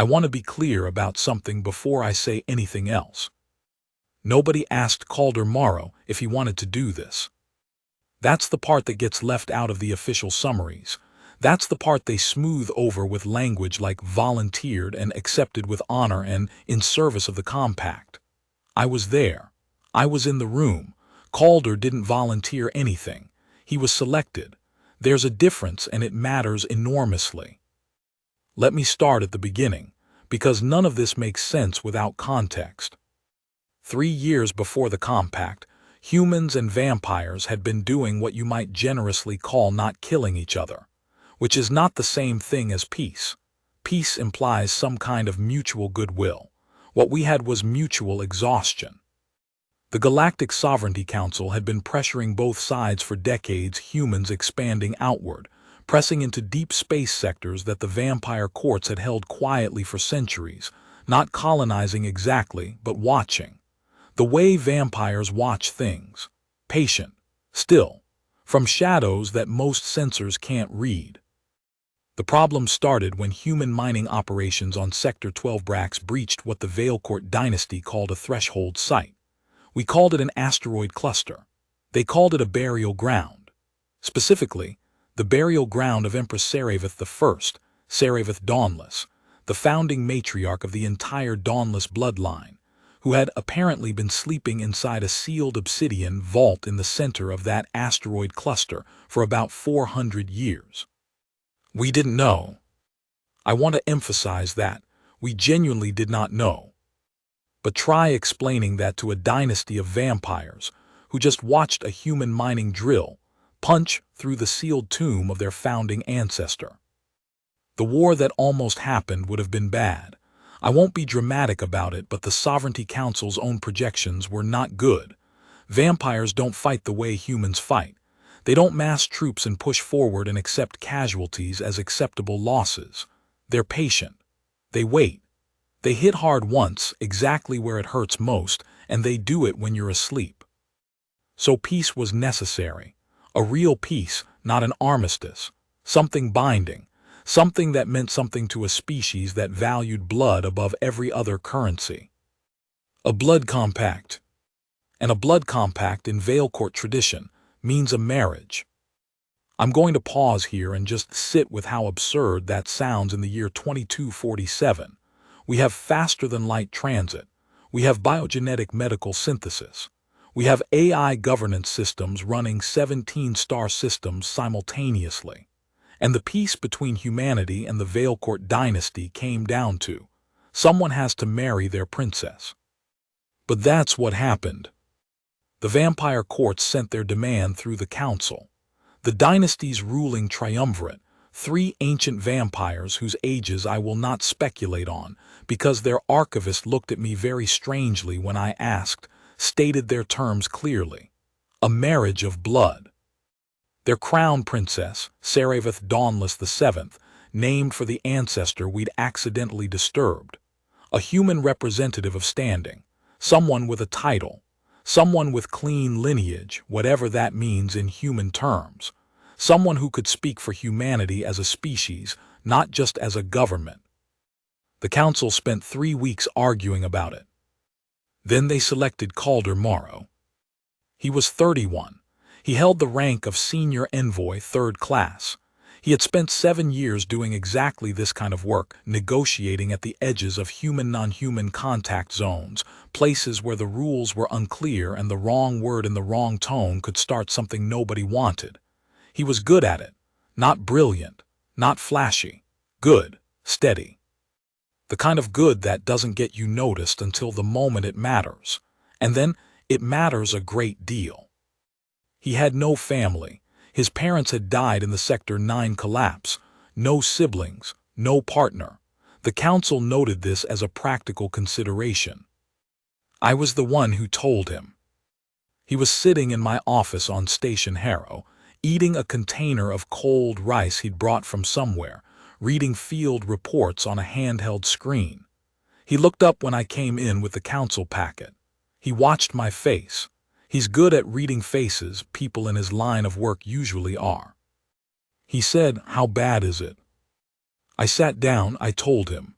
I want to be clear about something before I say anything else. Nobody asked Calder Morrow if he wanted to do this. That's the part that gets left out of the official summaries. That's the part they smooth over with language like volunteered and accepted with honor and in service of the compact. I was there. I was in the room. Calder didn't volunteer anything. He was selected. There's a difference, and it matters enormously. Let me start at the beginning, because none of this makes sense without context. 3 years before the compact, humans and vampires had been doing what you might generously call not killing each other, which is not the same thing as peace. Peace implies some kind of mutual goodwill. What we had was mutual exhaustion. The Galactic Sovereignty Council had been pressuring both sides for decades, humans expanding outward, pressing into deep space sectors that the vampire courts had held quietly for centuries, not colonizing exactly, but watching. The way vampires watch things, patient, still, from shadows that most sensors can't read. The problem started when human mining operations on Sector 12 Brax breached what the Veilcourt dynasty called a threshold site. We called it an asteroid cluster. They called it a burial ground. Specifically, the burial ground of Empress Seravith I, Seravith Dawnless, the founding matriarch of the entire Dawnless bloodline, who had apparently been sleeping inside a sealed obsidian vault in the center of that asteroid cluster for about 400 years. We didn't know. I want to emphasize that. We genuinely did not know. But try explaining that to a dynasty of vampires who just watched a human mining drill punch through the sealed tomb of their founding ancestor. The war that almost happened would have been bad. I won't be dramatic about it, but the Sovereignty Council's own projections were not good. Vampires don't fight the way humans fight. They don't mass troops and push forward and accept casualties as acceptable losses. They're patient. They wait. They hit hard once, exactly where it hurts most, and they do it when you're asleep. So peace was necessary. A real peace, not an armistice. Something binding. Something that meant something to a species that valued blood above every other currency. A blood compact. And a blood compact in Veilcourt tradition means a marriage. I'm going to pause here and just sit with how absurd that sounds in the year 2247. We have faster-than-light transit. We have biogenetic medical synthesis. We have AI governance systems running 17 star systems simultaneously. And the peace between humanity and the Veilcourt dynasty came down to someone has to marry their princess. But that's what happened. The vampire courts sent their demand through the council. The dynasty's ruling triumvirate, 3 ancient vampires whose ages I will not speculate on because their archivist looked at me very strangely when I asked, stated their terms clearly. A marriage of blood. Their crown princess, Seravith Dawnless VII, named for the ancestor we'd accidentally disturbed. A human representative of standing. Someone with a title. Someone with clean lineage, whatever that means in human terms. Someone who could speak for humanity as a species, not just as a government. The council spent 3 weeks arguing about it. Then they selected Calder Morrow. He was 31. He held the rank of Senior Envoy 3rd Class. He had spent 7 years doing exactly this kind of work, negotiating at the edges of human-non-human contact zones, places where the rules were unclear and the wrong word in the wrong tone could start something nobody wanted. He was good at it. Not brilliant, not flashy. Good, steady. The kind of good that doesn't get you noticed until the moment it matters. And then it matters a great deal. He had no family. His parents had died in the Sector 9 collapse. No siblings, no partner. The council noted this as a practical consideration. I was the one who told him. He was sitting in my office on Station Harrow, eating a container of cold rice he'd brought from somewhere, reading field reports on a handheld screen. He looked up when I came in with the council packet. He watched my face. He's good at reading faces, people in his line of work usually are. He said, "How bad is it?" I sat down, I told him.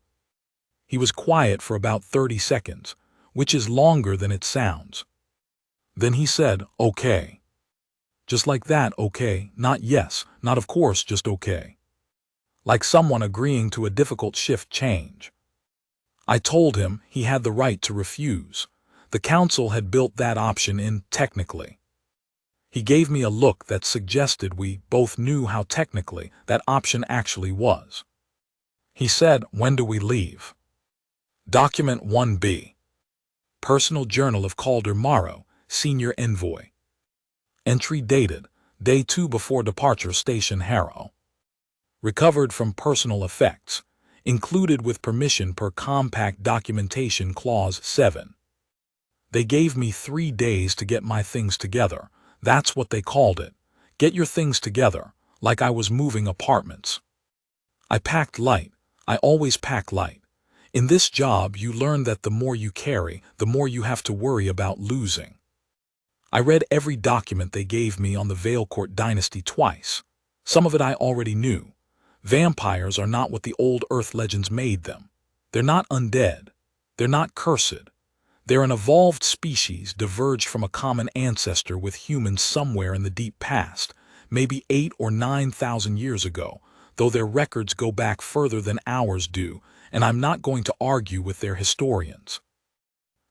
He was quiet for about 30 seconds, which is longer than it sounds. Then he said, "Okay." Just like that, okay, not yes, not of course, just okay. Like someone agreeing to a difficult shift change. I told him he had the right to refuse. The council had built that option in technically. He gave me a look that suggested we both knew how technically that option actually was. He said, "When do we leave?" Document 1B. Personal Journal of Calder Morrow, Senior Envoy. Entry dated, Day 2 before departure, Station Harrow. Recovered from personal effects. Included with permission per Compact Documentation Clause 7. They gave me 3 days to get my things together. That's what they called it. Get your things together, like I was moving apartments. I packed light. I always pack light. In this job, you learn that the more you carry, the more you have to worry about losing. I read every document they gave me on the Valecourt dynasty twice. Some of it I already knew. Vampires are not what the old Earth legends made them. They're not undead. They're not cursed. They're an evolved species diverged from a common ancestor with humans somewhere in the deep past, maybe 8 or 9,000 years ago, though their records go back further than ours do, and I'm not going to argue with their historians.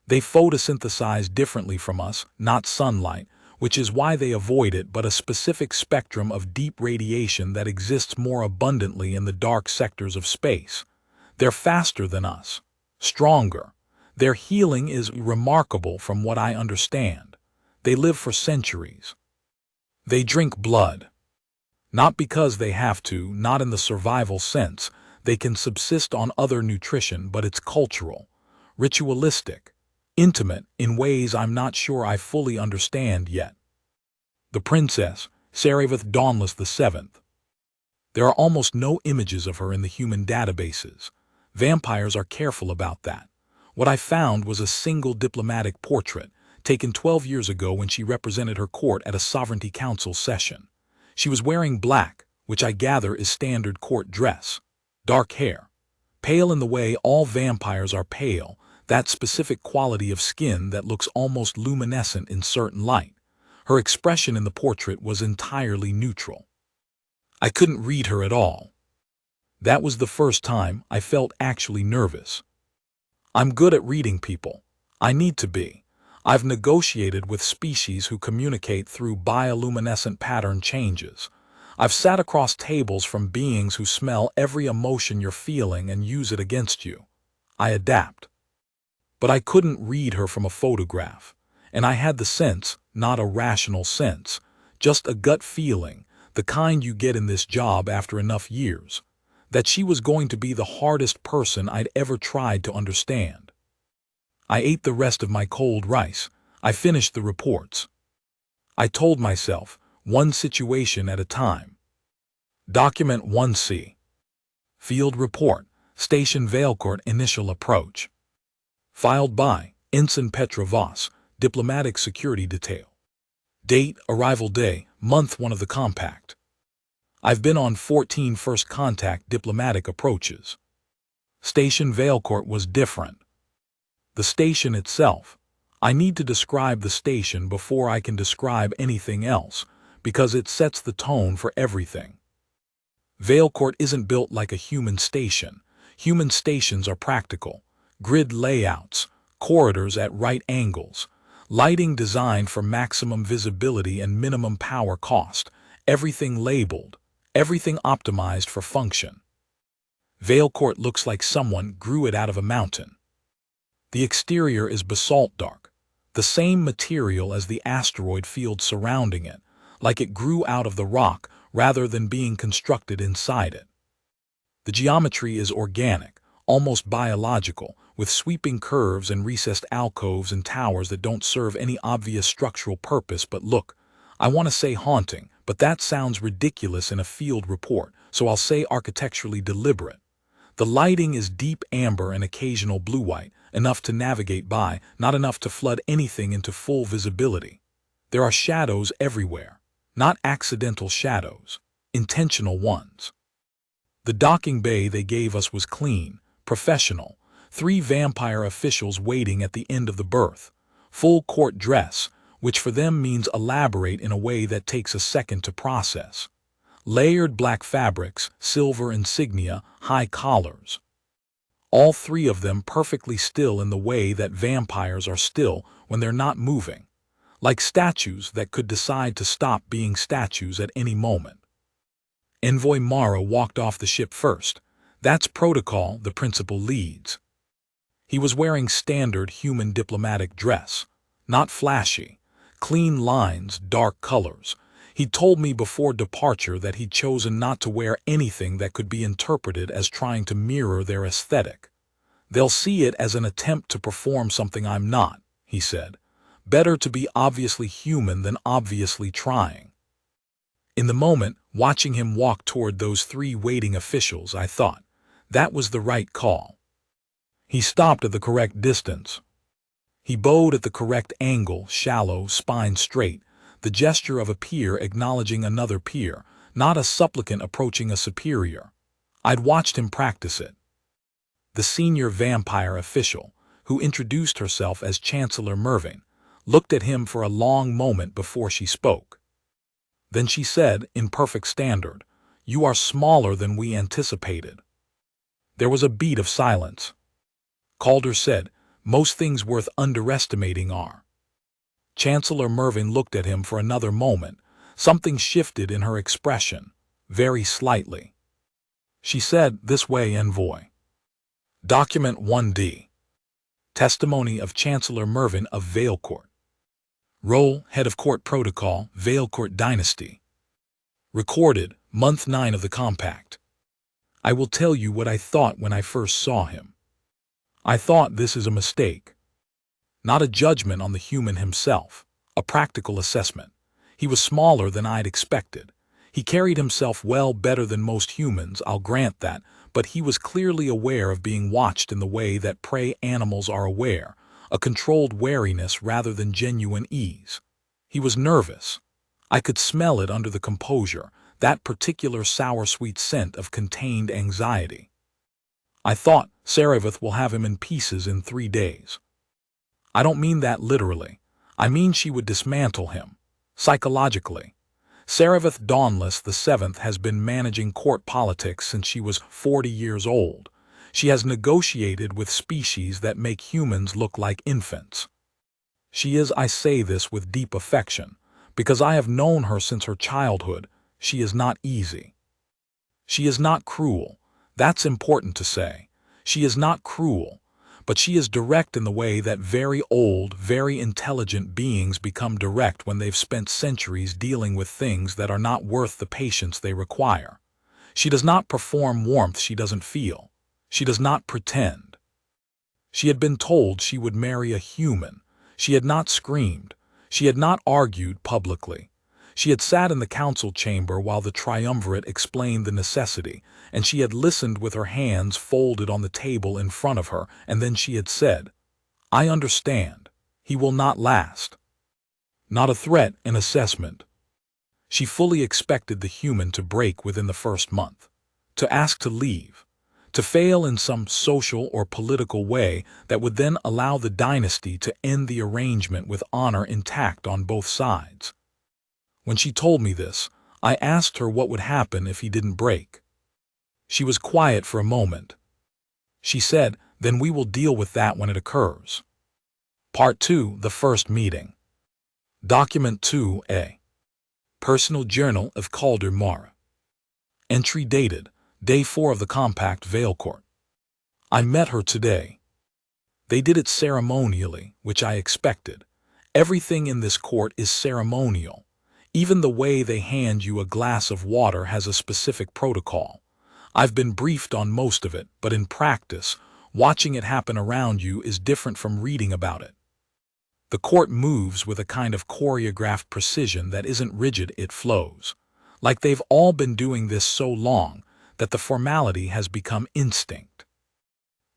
They photosynthesize differently from us, not sunlight, which is why they avoid it, but a specific spectrum of deep radiation that exists more abundantly in the dark sectors of space. They're faster than us, stronger. Their healing is remarkable from what I understand. They live for centuries. They drink blood. Not because they have to, not in the survival sense. They can subsist on other nutrition, but it's cultural, ritualistic, intimate in ways I'm not sure I fully understand yet. The Princess, Serevith Dauntless VII. There are almost no images of her in the human databases. Vampires are careful about that. What I found was a single diplomatic portrait, taken 12 years ago when she represented her court at a Sovereignty Council session. She was wearing black, which I gather is standard court dress. Dark hair. Pale in the way all vampires are pale, that specific quality of skin that looks almost luminescent in certain light. Her expression in the portrait was entirely neutral. I couldn't read her at all. That was the first time I felt actually nervous. I'm good at reading people. I need to be. I've negotiated with species who communicate through bioluminescent pattern changes. I've sat across tables from beings who smell every emotion you're feeling and use it against you. I adapt. But I couldn't read her from a photograph. And I had the sense, not a rational sense, just a gut feeling, the kind you get in this job after enough years, that she was going to be the hardest person I'd ever tried to understand. I ate the rest of my cold rice. I finished the reports. I told myself, one situation at a time. Document 1C. Field Report, Station Valecourt Initial Approach. Filed by Ensign Petra Voss, Diplomatic Security Detail. Date, Arrival Day, Month 1 of the Compact. I've been on 14 first contact diplomatic approaches. Station Valecourt was different. The station itself. I need to describe the station before I can describe anything else, because it sets the tone for everything. Valecourt isn't built like a human station. Human stations are practical. Grid layouts, corridors at right angles, lighting designed for maximum visibility and minimum power cost, everything labeled, everything optimized for function. Valecourt looks like someone grew it out of a mountain. The exterior is basalt dark, the same material as the asteroid field surrounding it, like it grew out of the rock rather than being constructed inside it. The geometry is organic, almost biological, with sweeping curves and recessed alcoves and towers that don't serve any obvious structural purpose but look, I want to say haunting, but that sounds ridiculous in a field report, so I'll say architecturally deliberate. The lighting is deep amber and occasional blue-white, enough to navigate by, not enough to flood anything into full visibility. There are shadows everywhere, not accidental shadows, intentional ones. The docking bay they gave us was clean, professional, 3 vampire officials waiting at the end of the berth, full court dress, which for them means elaborate in a way that takes a second to process. Layered black fabrics, silver insignia, high collars. All 3 of them perfectly still in the way that vampires are still when they're not moving, like statues that could decide to stop being statues at any moment. Envoy Mara walked off the ship first. That's protocol the principal leads. He was wearing standard human diplomatic dress, not flashy, clean lines, dark colors. He told me before departure that he'd chosen not to wear anything that could be interpreted as trying to mirror their aesthetic. They'll see it as an attempt to perform something I'm not, he said. Better to be obviously human than obviously trying. In the moment, watching him walk toward those 3 waiting officials, I thought, that was the right call. He stopped at the correct distance. He bowed at the correct angle, shallow, spine straight, the gesture of a peer acknowledging another peer, not a supplicant approaching a superior. I'd watched him practice it. The senior vampire official, who introduced herself as Chancellor Mervyn, looked at him for a long moment before she spoke. Then she said, in perfect standard, "You are smaller than we anticipated." There was a beat of silence. Calder said, "Most things worth underestimating are." Chancellor Mervyn looked at him for another moment. Something shifted in her expression, very slightly. She said, "This way, Envoy." Document 1D. Testimony of Chancellor Mervyn of Valecourt. Role, Head of Court Protocol, Valecourt Dynasty. Recorded, month 9 of the compact. I will tell you what I thought when I first saw him. I thought this is a mistake. Not a judgment on the human himself, a practical assessment. He was smaller than I'd expected. He carried himself well, better than most humans, I'll grant that, but he was clearly aware of being watched in the way that prey animals are aware, a controlled wariness rather than genuine ease. He was nervous. I could smell it under the composure, that particular sour-sweet scent of contained anxiety. I thought, Sarevith will have him in pieces in 3 days. I don't mean that literally. I mean she would dismantle him, psychologically. Sarevith Dauntless VII has been managing court politics since she was 40 years old. She has negotiated with species that make humans look like infants. She is, I say this with deep affection, because I have known her since her childhood. She is not easy. She is not cruel. That's important to say. She is not cruel, but she is direct in the way that very old, very intelligent beings become direct when they've spent centuries dealing with things that are not worth the patience they require. She does not perform warmth she doesn't feel. She does not pretend. She had been told she would marry a human. She had not screamed. She had not argued publicly. She had sat in the council chamber while the triumvirate explained the necessity, and she had listened with her hands folded on the table in front of her, and then she had said, "I understand. He will not last." Not a threat, an assessment. She fully expected the human to break within the first month, to ask to leave, to fail in some social or political way that would then allow the dynasty to end the arrangement with honor intact on both sides. When she told me this, I asked her what would happen if he didn't break. She was quiet for a moment. She said, "Then we will deal with that when it occurs." Part 2, the first meeting. Document 2A. Personal Journal of Calder Mara. Entry dated, Day 4 of the compact, Valecourt. I met her today. They did it ceremonially, which I expected. Everything in this court is ceremonial. Even the way they hand you a glass of water has a specific protocol. I've been briefed on most of it, but in practice, watching it happen around you is different from reading about it. The court moves with a kind of choreographed precision that isn't rigid, it flows. Like they've all been doing this so long that the formality has become instinct.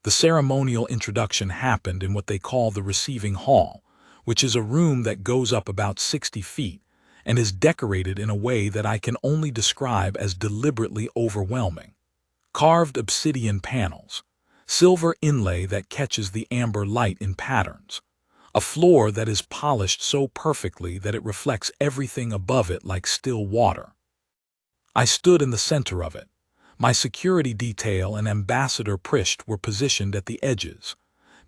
The ceremonial introduction happened in what they call the receiving hall, which is a room that goes up about 60 feet and is decorated in a way that I can only describe as deliberately overwhelming. Carved obsidian panels, silver inlay that catches the amber light in patterns, a floor that is polished so perfectly that it reflects everything above it like still water. I stood in the center of it. My security detail and Ambassador Prisht were positioned at the edges,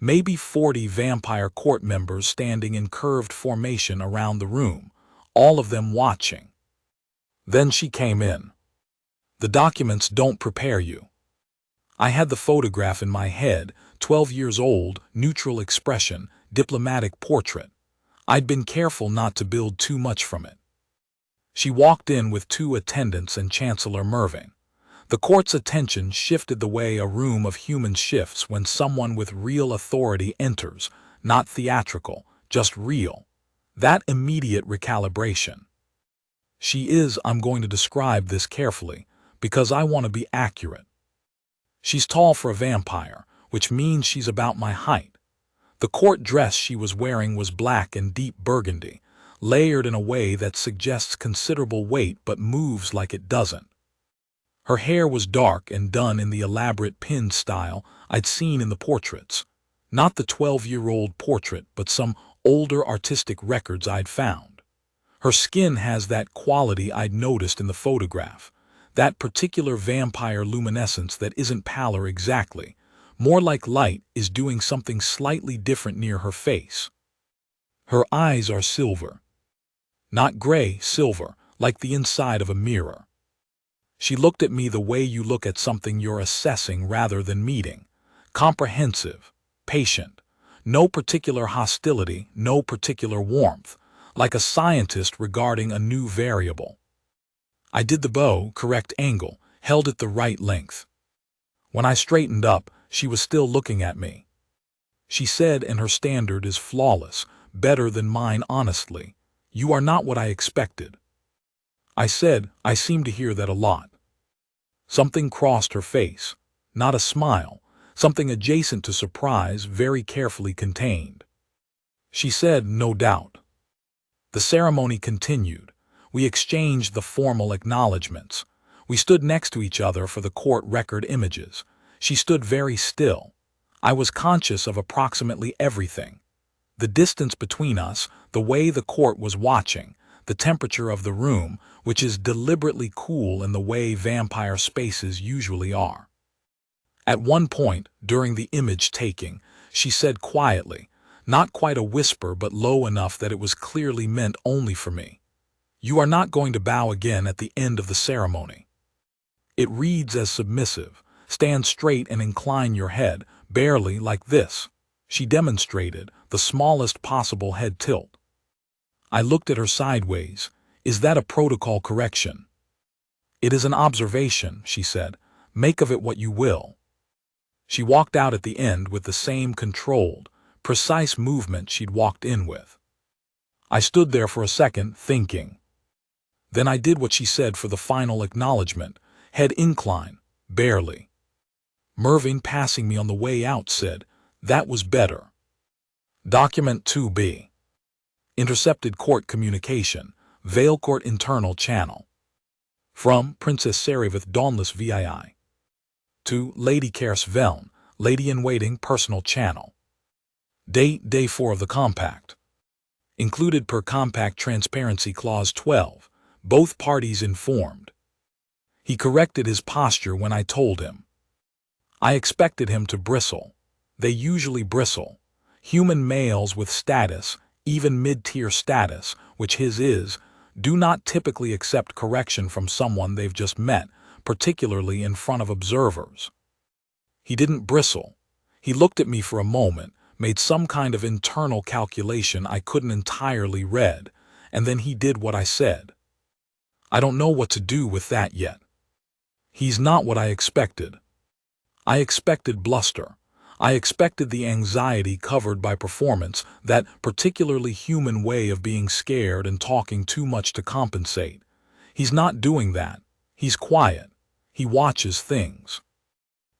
maybe 40 vampire court members standing in curved formation around the room, all of them watching. Then she came in. The documents don't prepare you. I had the photograph in my head, 12 years old, neutral expression, diplomatic portrait. I'd been careful not to build too much from it. She walked in with 2 attendants and Chancellor Mervyn. The court's attention shifted the way a room of humans shifts when someone with real authority enters, not theatrical, just real. That immediate recalibration. I'm going to describe this carefully, because I want to be accurate. She's tall for a vampire, which means she's about my height. The court dress she was wearing was black and deep burgundy, layered in a way that suggests considerable weight but moves like it doesn't. Her hair was dark and done in the elaborate pinned style I'd seen in the portraits. Not the 12-year-old portrait, but some older artistic records I'd found. Her skin has that quality I'd noticed in the photograph, that particular vampire luminescence that isn't pallor exactly, more like light is doing something slightly different near her face. Her eyes are silver. Not gray, silver, like the inside of a mirror. She looked at me the way you look at something you're assessing rather than meeting. Comprehensive, patient, no particular hostility, no particular warmth, like a scientist regarding a new variable. I did the bow, correct angle, held it the right length. When I straightened up, she was still looking at me. She said, and her standard is flawless, better than mine honestly, "You are not what I expected." I said, "I seem to hear that a lot." Something crossed her face. Not a smile, something adjacent to surprise, very carefully contained. She said, "No doubt." The ceremony continued. We exchanged the formal acknowledgments. We stood next to each other for the court record images. She stood very still. I was conscious of approximately everything. The distance between us, the way the court was watching, the temperature of the room, which is deliberately cool in the way vampire spaces usually are. At one point, during the image taking, she said quietly, not quite a whisper but low enough that it was clearly meant only for me, "You are not going to bow again at the end of the ceremony." It reads as submissive. Stand straight and incline your head, barely like this. She demonstrated the smallest possible head tilt. I looked at her sideways. "Is that a protocol correction?" "It is an observation," she said. "Make of it what you will." She walked out at the end with the same controlled, precise movement she'd walked in with. I stood there for a second, thinking. Then I did what she said for the final acknowledgement, head incline, barely. Mervyn, passing me on the way out, said, "That was better." Document 2B. Intercepted court communication, Vale Court internal channel. From Princess Sarivith Dauntless VII. To Lady Kersveln, Lady-in-Waiting personal channel. Date, Day 4 of the Compact. Included per Compact Transparency Clause 12. Both parties informed. He corrected his posture when I told him. I expected him to bristle. They usually bristle. Human males with status, even mid-tier status, which his is, do not typically accept correction from someone they've just met, particularly in front of observers. He didn't bristle. He looked at me for a moment, made some kind of internal calculation I couldn't entirely read, and then he did what I said. I don't know what to do with that yet. He's not what I expected. I expected bluster. I expected the anxiety covered by performance, that particularly human way of being scared and talking too much to compensate. He's not doing that. He's quiet. He watches things.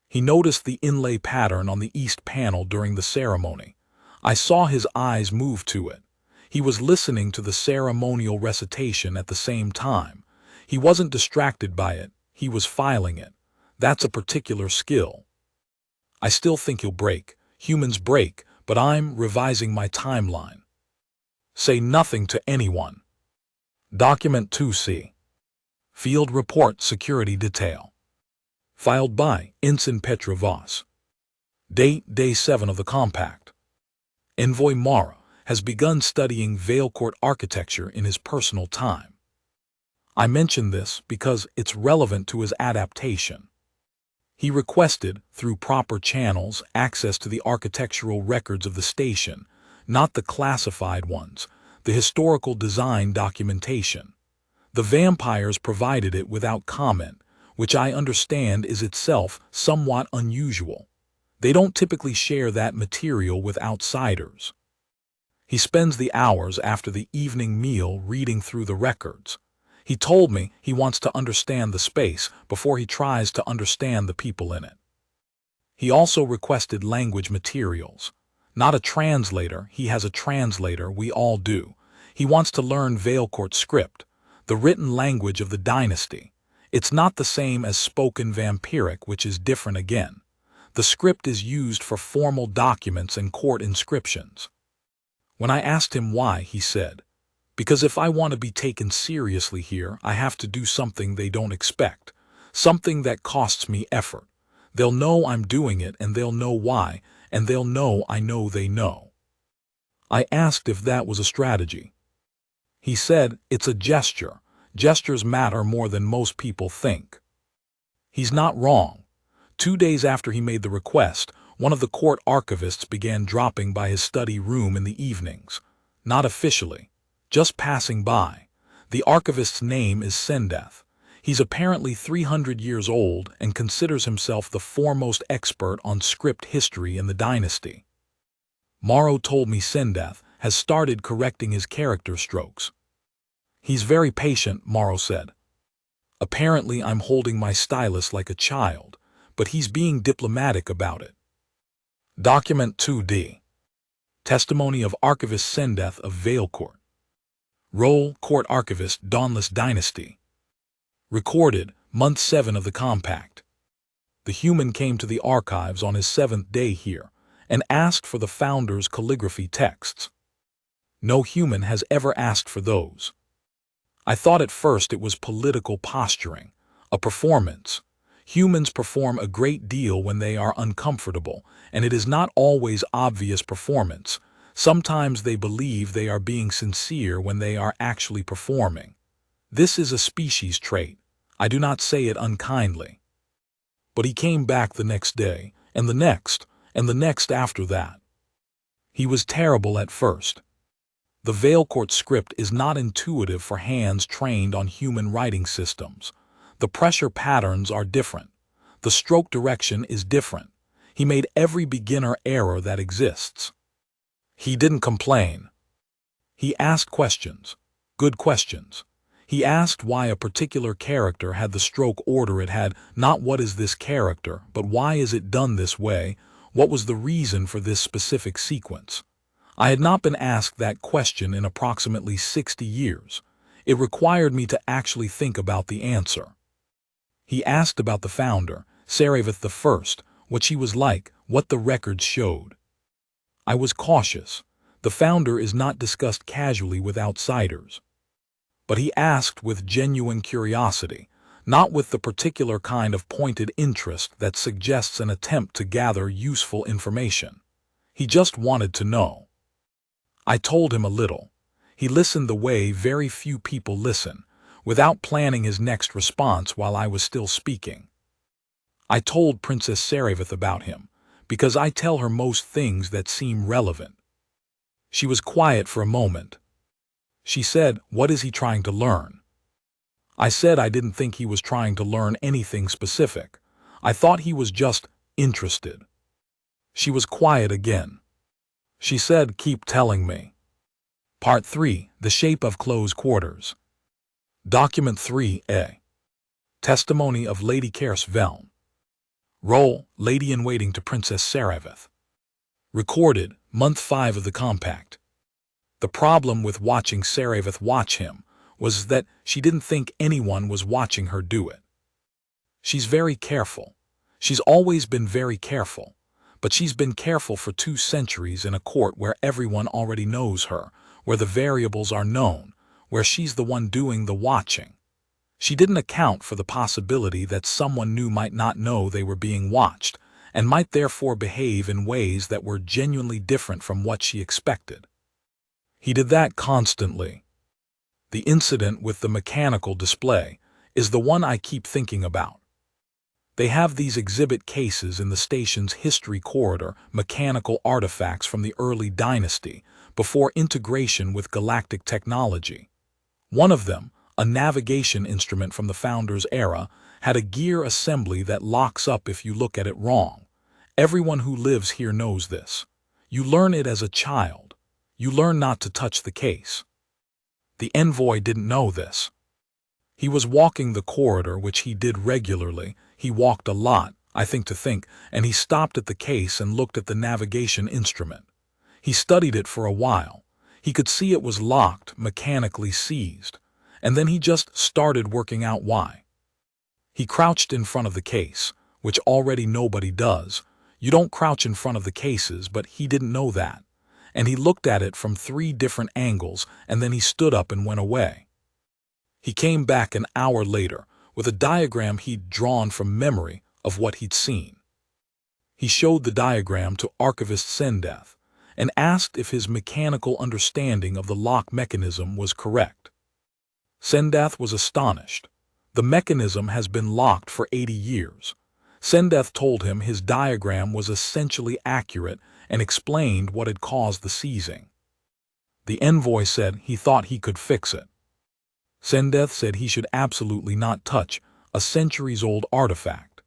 He noticed the inlay pattern on the east panel during the ceremony. I saw his eyes move to it. He was listening to the ceremonial recitation at the same time. He wasn't distracted by it. He was filing it. That's a particular skill. I still think he'll break. Humans break, but I'm revising my timeline. Say nothing to anyone. Document 2C. Field Report Security Detail. Filed by Ensign Petra Voss. Date Day 7 of the Compact. Envoy Morrow has begun studying Vale Court architecture in his personal time. I mention this because it's relevant to his adaptation. He requested, through proper channels, access to the architectural records of the station, not the classified ones, the historical design documentation. The vampires provided it without comment, which I understand is itself somewhat unusual. They don't typically share that material with outsiders. He spends the hours after the evening meal reading through the records. He told me he wants to understand the space before he tries to understand the people in it. He also requested language materials. Not a translator, he has a translator, we all do. He wants to learn Vale Court script, the written language of the dynasty. It's not the same as spoken vampiric, which is different again. The script is used for formal documents and court inscriptions. When I asked him why, he said, "Because if I want to be taken seriously here, I have to do something they don't expect, something that costs me effort. They'll know I'm doing it, and they'll know why, and they'll know I know they know." I asked if that was a strategy. He said, "It's a gesture. Gestures matter more than most people think." He's not wrong. 2 days after he made the request, one of the court archivists began dropping by his study room in the evenings. Not officially, just passing by. The archivist's name is Sendeth. He's apparently 300 years old and considers himself the foremost expert on script history in the dynasty. Morrow told me Sendeth has started correcting his character strokes. "He's very patient," Morrow said. "Apparently I'm holding my stylus like a child, but he's being diplomatic about it." Document 2D. Testimony of Archivist Sendeth of Vale Court. Role: Court Archivist, Dauntless Dynasty. Recorded, Month 7 of the Compact. The human came to the archives on his 7th day here and asked for the founder's calligraphy texts. No human has ever asked for those. I thought at first it was political posturing, a performance. Humans perform a great deal when they are uncomfortable, and it is not always obvious performance. Sometimes they believe they are being sincere when they are actually performing. This is a species trait. I do not say it unkindly. But he came back the next day, and the next, and the next after that. He was terrible at first. The Vale Court script is not intuitive for hands trained on human writing systems. The pressure patterns are different. The stroke direction is different. He made every beginner error that exists. He didn't complain. He asked questions. Good questions. He asked why a particular character had the stroke order it had, not what is this character, but why is it done this way, what was the reason for this specific sequence. I had not been asked that question in approximately 60 years. It required me to actually think about the answer. He asked about the founder, Serevith I, what she was like, what the records showed. I was cautious. The founder is not discussed casually with outsiders. But he asked with genuine curiosity, not with the particular kind of pointed interest that suggests an attempt to gather useful information. He just wanted to know. I told him a little. He listened the way very few people listen, without planning his next response while I was still speaking. I told Princess Serevith about him, because I tell her most things that seem relevant. She was quiet for a moment. She said, "What is he trying to learn?" I said I didn't think he was trying to learn anything specific. I thought he was just interested. She was quiet again. She said, "Keep telling me." Part 3. The Shape of Close Quarters. Document 3A. Testimony of Lady Kers Velm. Role: Lady-in-Waiting to Princess Serevith. Recorded, Month 5 of the Compact. The problem with watching Serevith watch him was that she didn't think anyone was watching her do it. She's very careful. She's always been very careful. But she's been careful for 2 centuries in a court where everyone already knows her, where the variables are known, where she's the one doing the watching. She didn't account for the possibility that someone new might not know they were being watched, and might therefore behave in ways that were genuinely different from what she expected. He did that constantly. The incident with the mechanical display is the one I keep thinking about. They have these exhibit cases in the station's history corridor, mechanical artifacts from the early dynasty, before integration with galactic technology. One of them, a navigation instrument from the Founders' era, had a gear assembly that locks up if you look at it wrong. Everyone who lives here knows this. You learn it as a child. You learn not to touch the case. The envoy didn't know this. He was walking the corridor, which he did regularly. He walked a lot, I think, and he stopped at the case and looked at the navigation instrument. He studied it for a while. He could see it was locked, mechanically seized, and then he just started working out why. He crouched in front of the case, which already nobody does. You don't crouch in front of the cases, but he didn't know that. And he looked at it from 3 different angles, and then he stood up and went away. He came back an hour later with a diagram he'd drawn from memory of what he'd seen. He showed the diagram to Archivist Sendeth and asked if his mechanical understanding of the lock mechanism was correct. Sendeth was astonished. The mechanism has been locked for 80 years. Sendeth told him his diagram was essentially accurate and explained what had caused the seizing. The envoy said he thought he could fix it. Sendeth said he should absolutely not touch a centuries-old artifact.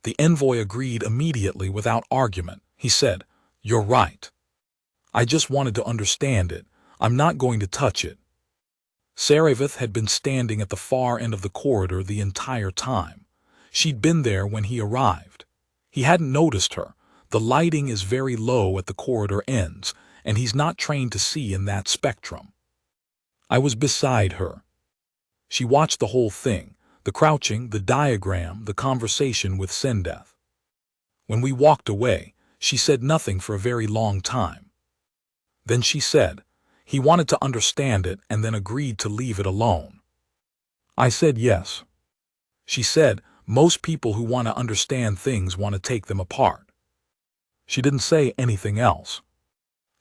The envoy agreed immediately without argument. He said, "You're right. I just wanted to understand it. I'm not going to touch it." Sarevith had been standing at the far end of the corridor the entire time. She'd been there when he arrived. He hadn't noticed her. The lighting is very low at the corridor ends, and he's not trained to see in that spectrum. I was beside her. She watched the whole thing, the crouching, the diagram, the conversation with Sendeth. When we walked away, she said nothing for a very long time. Then she said, he wanted to understand it and then agreed to leave it alone. I said yes. She said, most people who want to understand things want to take them apart. She didn't say anything else.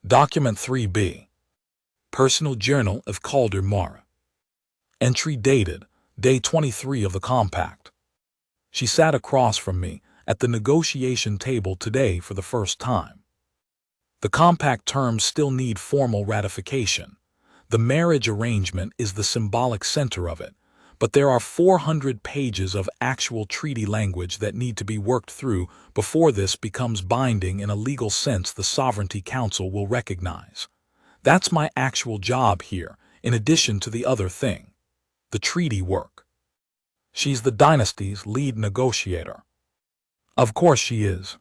Document 3B. Personal Journal of Calder Mara. Entry dated, day 23 of the compact. She sat across from me at the negotiation table today for the first time. The compact terms still need formal ratification. The marriage arrangement is the symbolic center of it, but there are 400 pages of actual treaty language that need to be worked through before this becomes binding in a legal sense the Sovereignty Council will recognize. That's my actual job here, in addition to the other thing, the treaty work. She's the dynasty's lead negotiator. Of course she is.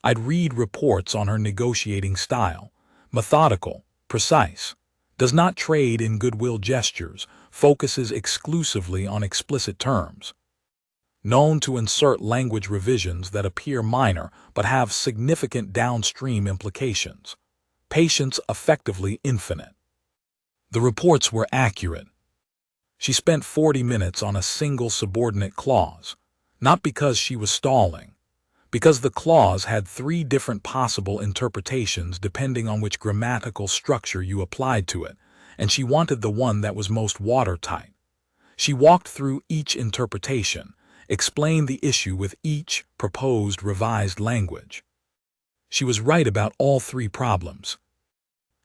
I'd read reports on her negotiating style, methodical, precise, does not trade in goodwill gestures, focuses exclusively on explicit terms. Known to insert language revisions that appear minor but have significant downstream implications. Patience effectively infinite. The reports were accurate. She spent 40 minutes on a single subordinate clause, not because she was stalling, because the clause had 3 different possible interpretations depending on which grammatical structure you applied to it, and she wanted the one that was most watertight. She walked through each interpretation, explained the issue with each proposed revised language. She was right about all 3 problems.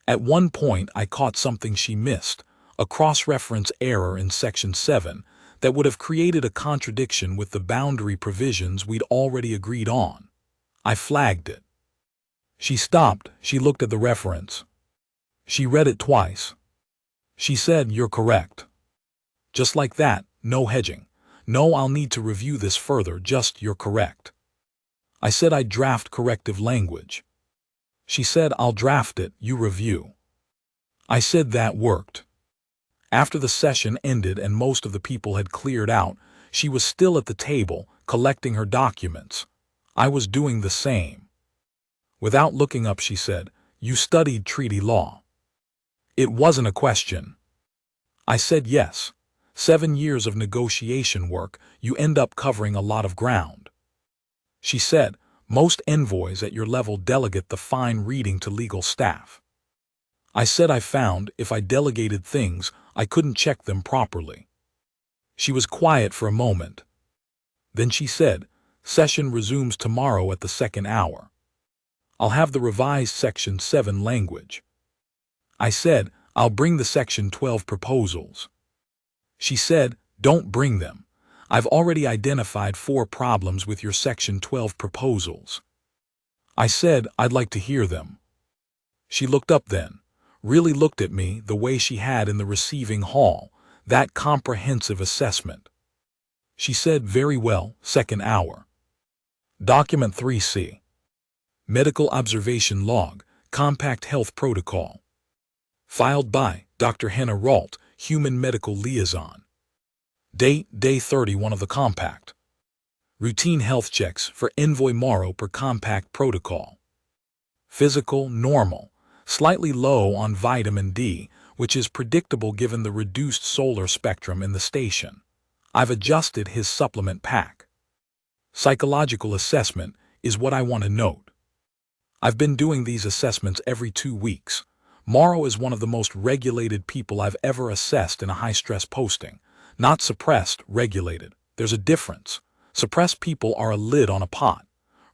At one point I caught something she missed, a cross-reference error in Section 7 that would have created a contradiction with the boundary provisions we'd already agreed on. I flagged it. She stopped, she looked at the reference. She read it twice. She said, "You're correct." Just like that, no hedging. No, I'll need to review this further, just "You're correct." I said I'd draft corrective language. She said, "I'll draft it, you review." I said that worked. After the session ended and most of the people had cleared out, she was still at the table, collecting her documents. I was doing the same. Without looking up, she said, "You studied treaty law." It wasn't a question. I said yes. 7 years of negotiation work, you end up covering a lot of ground. She said, "Most envoys at your level delegate the fine reading to legal staff." I said I found if I delegated things, I couldn't check them properly. She was quiet for a moment. Then she said, "Session resumes tomorrow at the second hour. I'll have the revised Section 7 language." I said, "I'll bring the Section 12 proposals." She said, "Don't bring them. I've already identified 4 problems with your Section 12 proposals." I said, "I'd like to hear them." She looked up then, really looked at me the way she had in the receiving hall, that comprehensive assessment. She said, "Very well, second hour. Document 3C. Medical Observation Log, Compact Health Protocol. Filed by Dr. Henna Ralt, Human Medical Liaison. Date, Day 31 of the Compact. Routine health checks for Envoy Morrow per Compact Protocol. Physical, normal, slightly low on vitamin D, which is predictable given the reduced solar spectrum in the station. I've adjusted his supplement pack. Psychological assessment is what I want to note. I've been doing these assessments every 2 weeks. Morrow is one of the most regulated people I've ever assessed in a high-stress posting. Not suppressed, regulated. There's a difference. Suppressed people are a lid on a pot.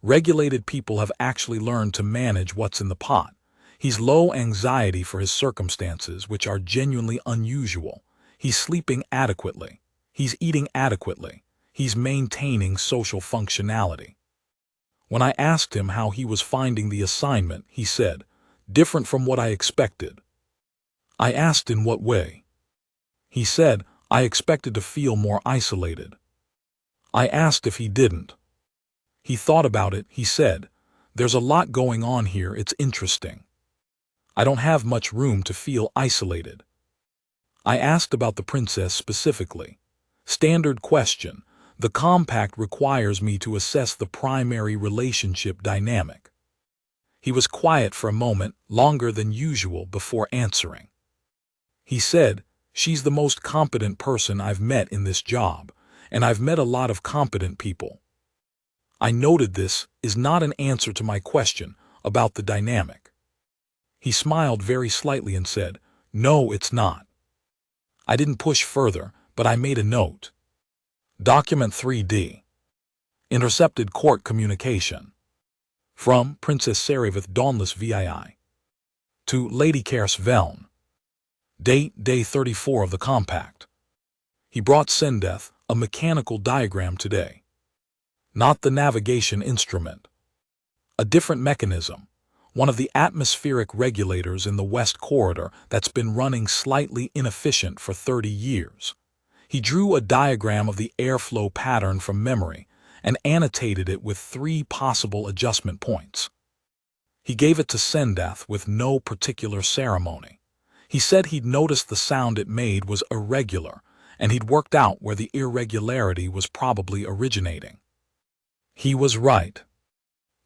Regulated people have actually learned to manage what's in the pot. He's low anxiety for his circumstances, which are genuinely unusual. He's sleeping adequately. He's eating adequately. He's maintaining social functionality. When I asked him how he was finding the assignment, he said, "Different from what I expected." I asked in what way. He said, "I expected to feel more isolated." I asked if he didn't. He thought about it. He said, "There's a lot going on here. It's interesting. I don't have much room to feel isolated." I asked about the princess specifically. Standard question. The compact requires me to assess the primary relationship dynamic. He was quiet for a moment, longer than usual, before answering. He said, "She's the most competent person I've met in this job, and I've met a lot of competent people." I noted this is not an answer to my question about the dynamic. He smiled very slightly and said, "No, it's not." I didn't push further, but I made a note. Document 3D. Intercepted court communication. From Princess Sarivith Dauntless VII. To Lady Kers Veln. Date, Day 34 of the Compact. He brought Sendeth a mechanical diagram today. Not the navigation instrument. A different mechanism. One of the atmospheric regulators in the West Corridor that's been running slightly inefficient for 30 years. He drew a diagram of the airflow pattern from memory and annotated it with 3 possible adjustment points. He gave it to Sendeth with no particular ceremony. He said he'd noticed the sound it made was irregular, and he'd worked out where the irregularity was probably originating. He was right.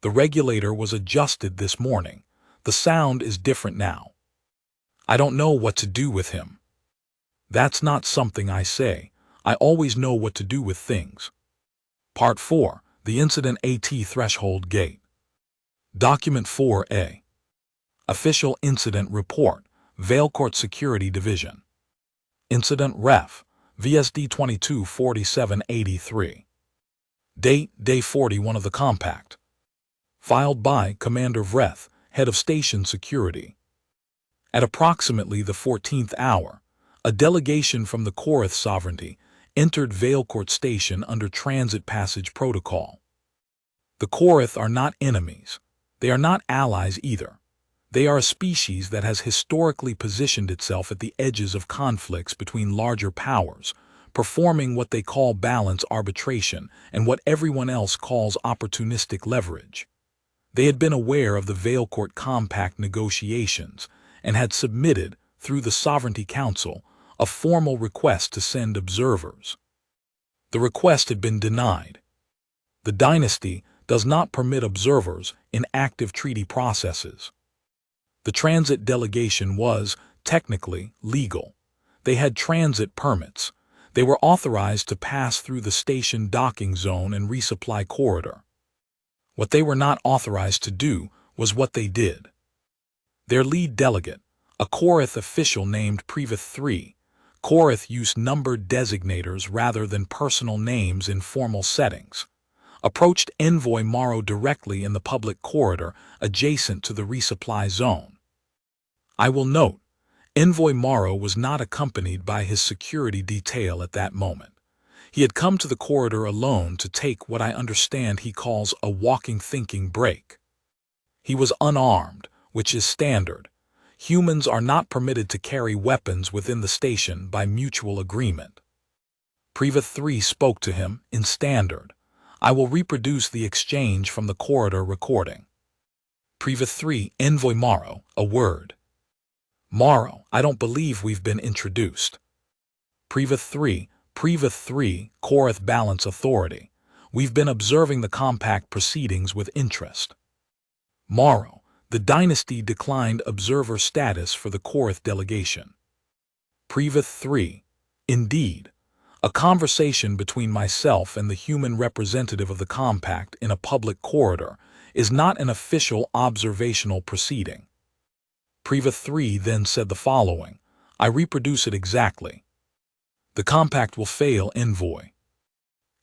The regulator was adjusted this morning. The sound is different now. I don't know what to do with him. That's not something I say. I always know what to do with things. Part 4. The Incident AT Threshold Gate. Document 4A. Official Incident Report, Valecourt Security Division. Incident Ref, VSD 224783. Date, Day 41 of the Compact. Filed by Commander Vreth, Head of Station Security. At approximately the 14th hour, a delegation from the Korith Sovereignty entered Valecourt Station under Transit Passage Protocol. The Korith are not enemies. They are not allies either. They are a species that has historically positioned itself at the edges of conflicts between larger powers, performing what they call balance arbitration and what everyone else calls opportunistic leverage. They had been aware of the Valecourt Compact negotiations and had submitted, through the Sovereignty Council, a formal request to send observers. The request had been denied. The dynasty, does not permit observers in active treaty processes. The transit delegation was, technically, legal. They had transit permits. They were authorized to pass through the station docking zone and resupply corridor. What they were not authorized to do was what they did. Their lead delegate, a Korath official named Privith III, Korath used numbered designators rather than personal names in formal settings, approached Envoy Morrow directly in the public corridor adjacent to the resupply zone. I will note, Envoy Morrow was not accompanied by his security detail at that moment. He had come to the corridor alone to take what I understand he calls a walking thinking break. He was unarmed, which is standard. Humans are not permitted to carry weapons within the station by mutual agreement. Privith III spoke to him in standard. I will reproduce the exchange from the corridor recording. Privith III, Envoy Morrow, a word. Morrow, I don't believe we've been introduced. Privith III, Korath Balance Authority. We've been observing the compact proceedings with interest. Morrow, the dynasty declined observer status for the Korath delegation. Privith III, indeed. A conversation between myself and the human representative of the compact in a public corridor is not an official observational proceeding. Privith III then said the following. I reproduce it exactly. The compact will fail, Envoy.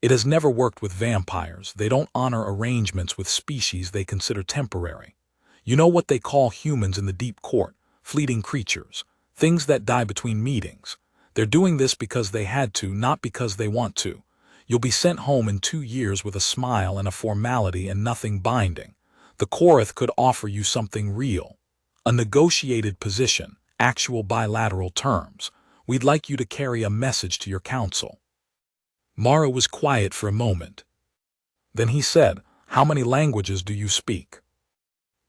It has never worked with vampires. They don't honor arrangements with species they consider temporary. You know what they call humans in the deep court, fleeting creatures, things that die between meetings. They're doing this because they had to, not because they want to. You'll be sent home in 2 years with a smile and a formality and nothing binding. The Korath could offer you something real. A negotiated position, actual bilateral terms. We'd like you to carry a message to your council. Morrow was quiet for a moment. Then he said, How many languages do you speak?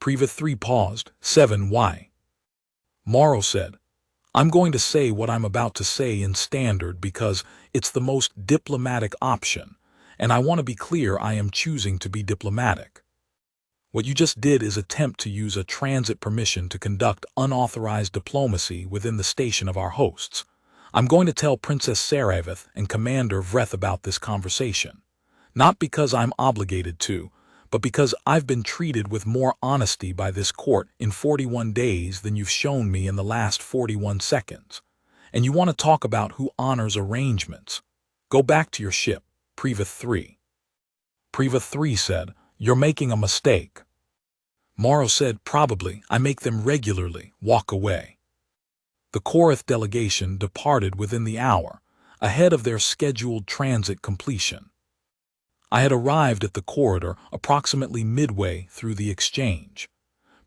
Privith III paused. 7. Why? Morrow said, I'm going to say what I'm about to say in standard because it's the most diplomatic option, and I want to be clear I am choosing to be diplomatic. What you just did is attempt to use a transit permission to conduct unauthorized diplomacy within the station of our hosts. I'm going to tell Princess Sarevith and Commander Vreth about this conversation. Not because I'm obligated to, but because I've been treated with more honesty by this court in 41 days than you've shown me in the last 41 seconds. And you want to talk about who honors arrangements. Go back to your ship, Privith III. Privith III said, You're making a mistake. Morrow said, Probably, I make them regularly. Walk away. The Korath delegation departed within the hour, ahead of their scheduled transit completion. I had arrived at the corridor approximately midway through the exchange.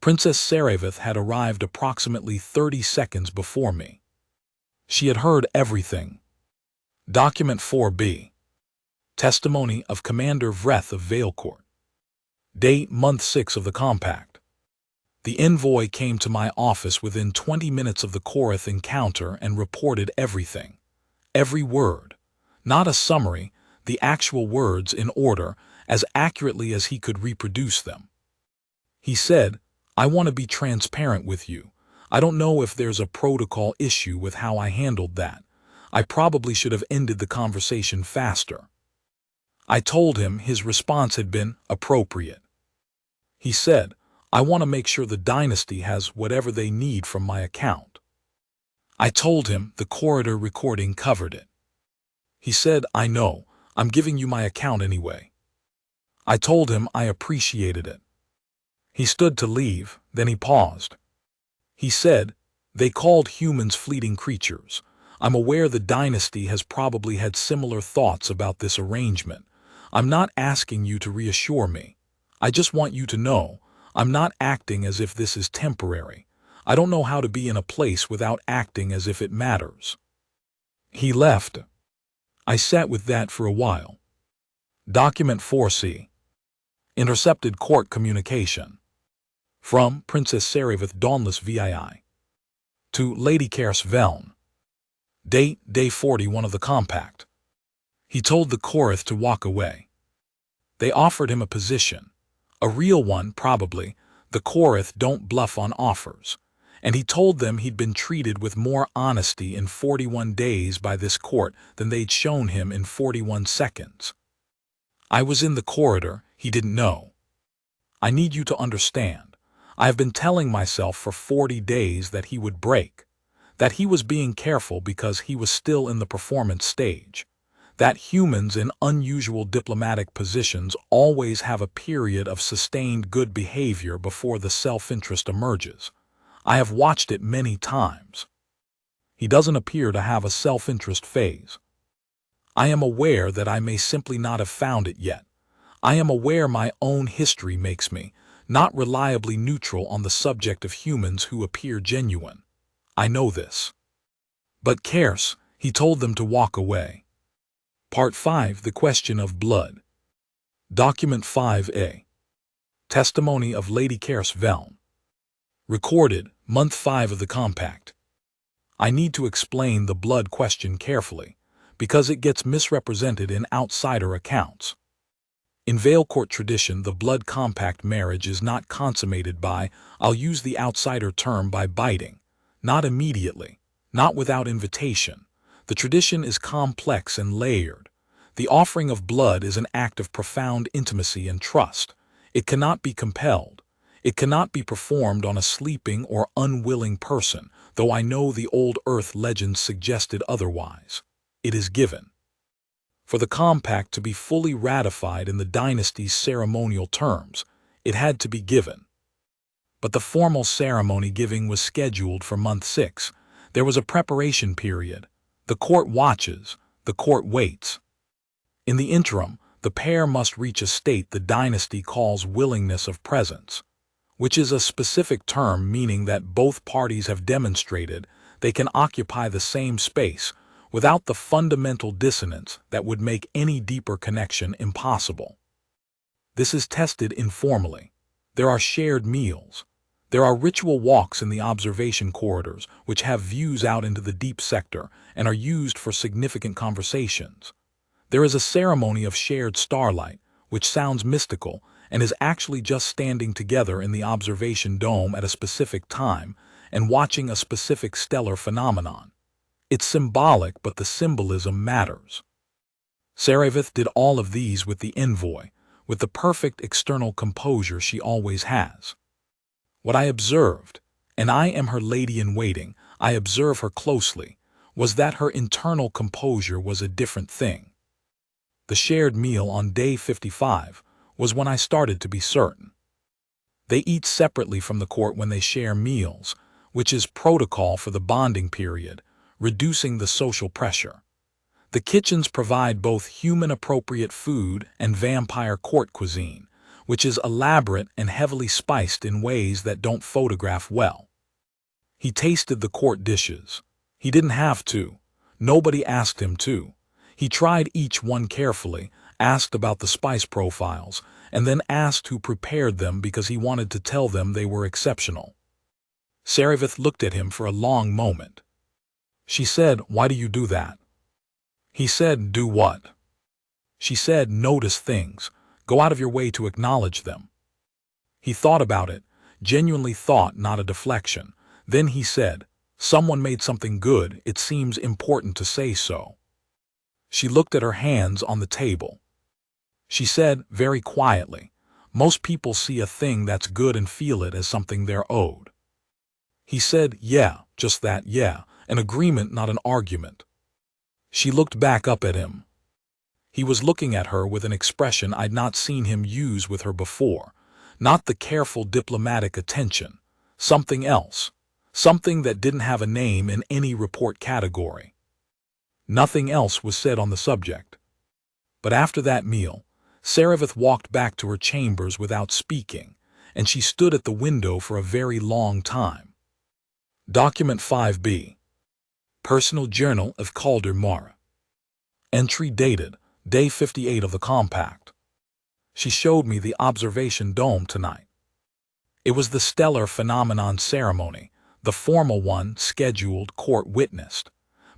Princess Sarevith had arrived approximately 30 seconds before me. She had heard everything. Document 4B. Testimony of Commander Vreth of Valecourt. Date month 6 of the compact. The envoy came to my office within 20 minutes of the Korath encounter and reported everything. Every word. Not a summary, the actual words in order, as accurately as he could reproduce them. He said, I want to be transparent with you. I don't know if there's a protocol issue with how I handled that. I probably should have ended the conversation faster. I told him his response had been appropriate. He said, I want to make sure the dynasty has whatever they need from my account. I told him the corridor recording covered it. He said, I know, I'm giving you my account anyway. I told him I appreciated it. He stood to leave, then he paused. He said, They called humans fleeting creatures. I'm aware the dynasty has probably had similar thoughts about this arrangement. I'm not asking you to reassure me. I just want you to know, I'm not acting as if this is temporary. I don't know how to be in a place without acting as if it matters. He left. I sat with that for a while. Document 4C. Intercepted court communication. From Princess Sarevith Dauntless VII. To Lady Kers Veln. Date, Day 41 of the compact. He told the Korath to walk away. They offered him a position. A real one, probably. The Korath don't bluff on offers. And he told them he'd been treated with more honesty in 41 days by this court than they'd shown him in 41 seconds. I was in the corridor, he didn't know. I need you to understand. I have been telling myself for 40 days that he would break, that he was being careful because he was still in the performance stage, that humans in unusual diplomatic positions always have a period of sustained good behavior before the self-interest emerges. I have watched it many times. He doesn't appear to have a self-interest phase. I am aware that I may simply not have found it yet. I am aware my own history makes me not reliably neutral on the subject of humans who appear genuine. I know this. But Kers, he told them to walk away. Part 5, The Question of Blood. Document 5A. Testimony of Lady Kers Velm. Recorded, month 5 of the compact. I need to explain the blood question carefully, because it gets misrepresented in outsider accounts. In Vale Court tradition, the blood compact marriage is not consummated by, I'll use the outsider term, by biting. Not immediately, not without invitation. The tradition is complex and layered. The offering of blood is an act of profound intimacy and trust. It cannot be compelled. It cannot be performed on a sleeping or unwilling person, though I know the old earth legends suggested otherwise. It is given. For the compact to be fully ratified in the dynasty's ceremonial terms, it had to be given. But the formal ceremony giving was scheduled for month 6. There was a preparation period. The court watches, the court waits. In the interim, the pair must reach a state the dynasty calls willingness of presence, which is a specific term meaning that both parties have demonstrated they can occupy the same space without the fundamental dissonance that would make any deeper connection impossible. This is tested informally. There are shared meals. There are ritual walks in the observation corridors, which have views out into the deep sector and are used for significant conversations. There is a ceremony of shared starlight, which sounds mystical and is actually just standing together in the observation dome at a specific time and watching a specific stellar phenomenon. It's symbolic, but the symbolism matters. Sarevith did all of these with the envoy, with the perfect external composure she always has. What I observed, and I am her lady-in-waiting, I observe her closely, was that her internal composure was a different thing. The shared meal on day 55 was when I started to be certain. They eat separately from the court when they share meals, which is protocol for the bonding period, reducing the social pressure. The kitchens provide both human-appropriate food and vampire court cuisine, which is elaborate and heavily spiced in ways that don't photograph well. He tasted the court dishes. He didn't have to. Nobody asked him to. He tried each one carefully, asked about the spice profiles, and then asked who prepared them because he wanted to tell them they were exceptional. Sarevith looked at him for a long moment. She said, "Why do you do that?" He said, "Do what?" She said, "Notice things. Go out of your way to acknowledge them." He thought about it, genuinely thought, not a deflection. Then he said, "Someone made something good. It seems important to say so." She looked at her hands on the table. She said, very quietly, "Most people see a thing that's good and feel it as something they're owed." He said, "Yeah, just that, yeah, an agreement, not an argument." She looked back up at him. He was looking at her with an expression I'd not seen him use with her before, not the careful diplomatic attention, something else, something that didn't have a name in any report category. Nothing else was said on the subject. But after that meal, Sarevith walked back to her chambers without speaking, and she stood at the window for a very long time. Document 5B. Personal Journal of Calder Mara. Entry dated, day 58 of the compact. She showed me the observation dome tonight. It was the stellar phenomenon ceremony, the formal one, scheduled, court witnessed.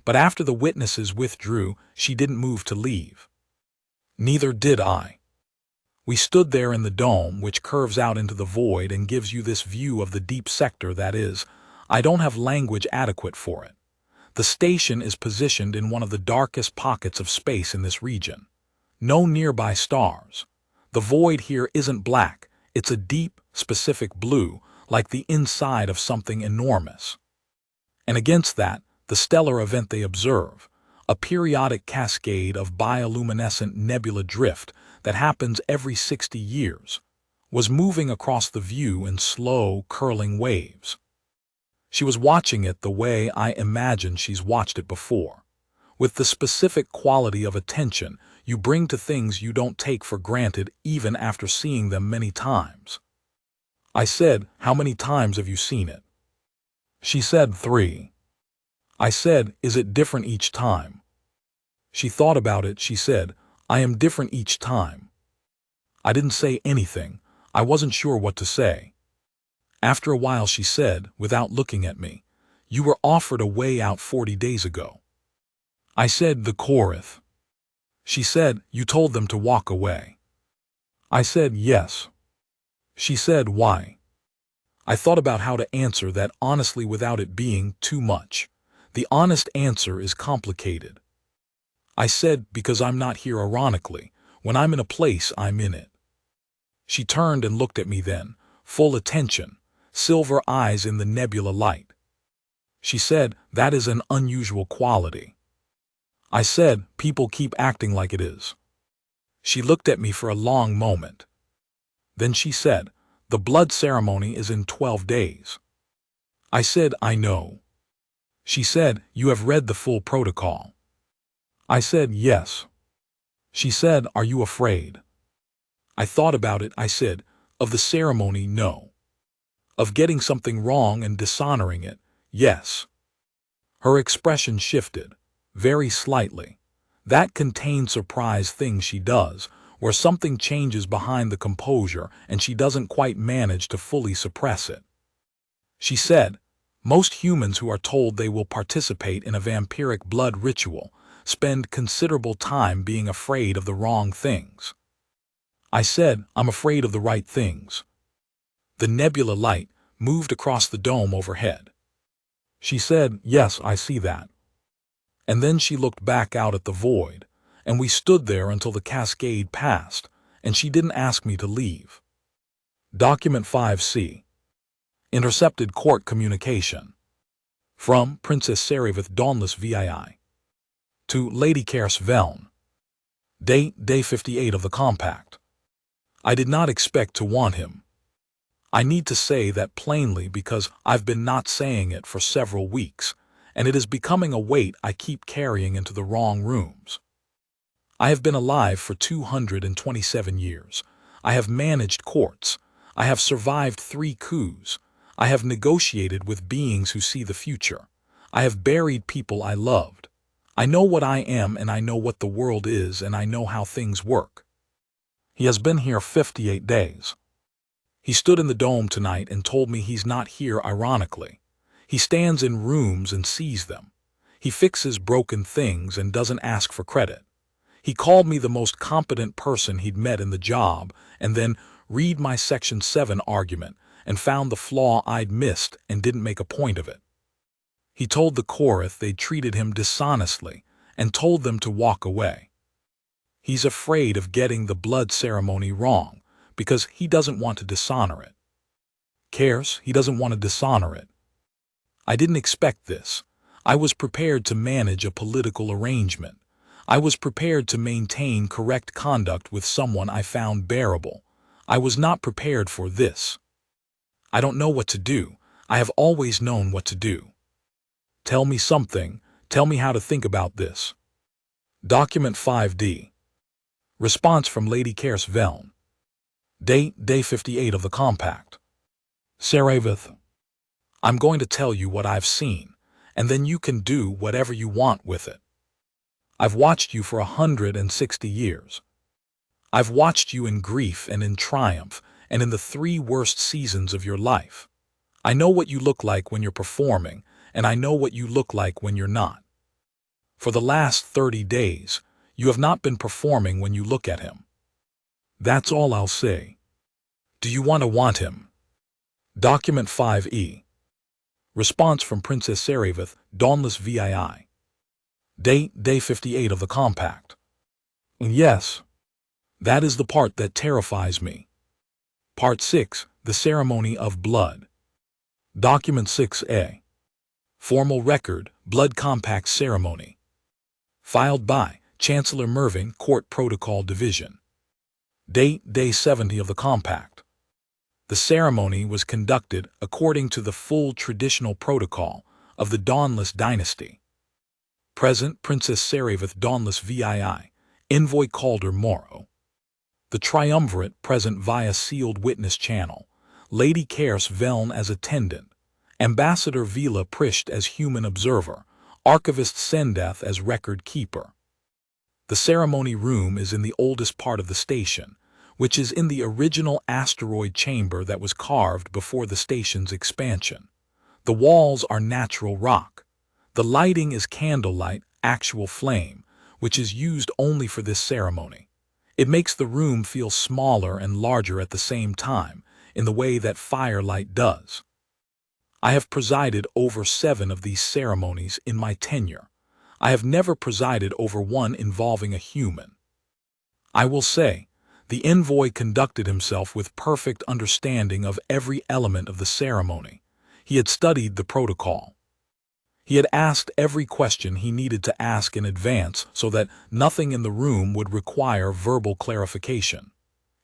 But after the witnesses withdrew, she didn't move to leave. Neither did I. We stood there in the dome, which curves out into the void and gives you this view of the deep sector that is, I don't have language adequate for it. The station is positioned in one of the darkest pockets of space in this region. No nearby stars. The void here isn't black, it's a deep, specific blue, like the inside of something enormous. And against that, the stellar event they observe, a periodic cascade of bioluminescent nebula drift that happens every 60 years, was moving across the view in slow, curling waves. She was watching it the way I imagine she's watched it before, with the specific quality of attention you bring to things you don't take for granted even after seeing them many times. I said, "How many times have you seen it?" She said, 3. I said, "Is it different each time?" She thought about it. She said, "I am different each time." I didn't say anything. I wasn't sure what to say. After a while she said, without looking at me, "You were offered a way out 40 days ago." I said, "The Korith." She said, "You told them to walk away." I said, "Yes." She said, "Why?" I thought about how to answer that honestly without it being too much. The honest answer is complicated. I said, "Because I'm not here ironically. When I'm in a place, I'm in it." She turned and looked at me then, full attention, silver eyes in the nebula light. She said, "That is an unusual quality." I said, "People keep acting like it is." She looked at me for a long moment. Then she said, "The blood ceremony is in 12 days." I said, "I know." She said, "You have read the full protocol." I said, "Yes." She said, "Are you afraid?" I thought about it. I said, "Of the ceremony, no. Of getting something wrong and dishonoring it, yes." Her expression shifted, very slightly. That contained surprise thing she does, where something changes behind the composure and she doesn't quite manage to fully suppress it. She said, "Most humans who are told they will participate in a vampiric blood ritual spend considerable time being afraid of the wrong things." I said, "I'm afraid of the right things." The nebula light moved across the dome overhead. She said, "Yes, I see that." And then she looked back out at the void, and we stood there until the cascade passed, and she didn't ask me to leave. Document 5C. Intercepted court communication. From Princess Sarevith Dauntless VII. To Lady Kers Veln. Date, Day 58 of the Compact. I did not expect to want him. I need to say that plainly because I've been not saying it for several weeks, and it is becoming a weight I keep carrying into the wrong rooms. I have been alive for 227 years. I have managed courts. I have survived 3 coups. I have negotiated with beings who see the future. I have buried people I loved. I know what I am and I know what the world is and I know how things work. He has been here 58 days. He stood in the dome tonight and told me he's not here ironically. He stands in rooms and sees them. He fixes broken things and doesn't ask for credit. He called me the most competent person he'd met in the job and then read my Section 7 argument and found the flaw I'd missed and didn't make a point of it. He told the Korith they'd treated him dishonestly and told them to walk away. He's afraid of getting the blood ceremony wrong because he doesn't want to dishonor it. Cares, he doesn't want to dishonor it. I didn't expect this. I was prepared to manage a political arrangement. I was prepared to maintain correct conduct with someone I found bearable. I was not prepared for this. I don't know what to do. I have always known what to do. Tell me something. Tell me how to think about this. Document 5D. Response from Lady Kers Veln. Date, Day 58 of the Compact. Sarevith. I'm going to tell you what I've seen, and then you can do whatever you want with it. I've watched you for 160 years. I've watched you in grief and in triumph and in the 3 worst seasons of your life. I know what you look like when you're performing, and I know what you look like when you're not. For the last 30 days, you have not been performing when you look at him. That's all I'll say. Do you want him? Document 5E. Response from Princess Sarevith, Dauntless VII. Date, Day 58 of the Compact. Yes. That is the part that terrifies me. Part 6, The Ceremony of Blood. Document 6A. Formal Record, Blood Compact Ceremony. Filed by Chancellor Mervyn, Court Protocol Division. Date, Day 70 of the Compact. The ceremony was conducted according to the full traditional protocol of the Dauntless dynasty. Present, Princess Sarevith Dauntless VII, Envoy Calder Morrow. The triumvirate present via sealed witness channel, Lady Cairce Veln as attendant, Ambassador Vila Prisht as human observer, Archivist Sendeth as record keeper. The ceremony room is in the oldest part of the station, which is in the original asteroid chamber that was carved before the station's expansion. The walls are natural rock. The lighting is candlelight, actual flame, which is used only for this ceremony. It makes the room feel smaller and larger at the same time, in the way that firelight does. I have presided over 7 of these ceremonies in my tenure. I have never presided over one involving a human. I will say, the envoy conducted himself with perfect understanding of every element of the ceremony. He had studied the protocol. He had asked every question he needed to ask in advance so that nothing in the room would require verbal clarification.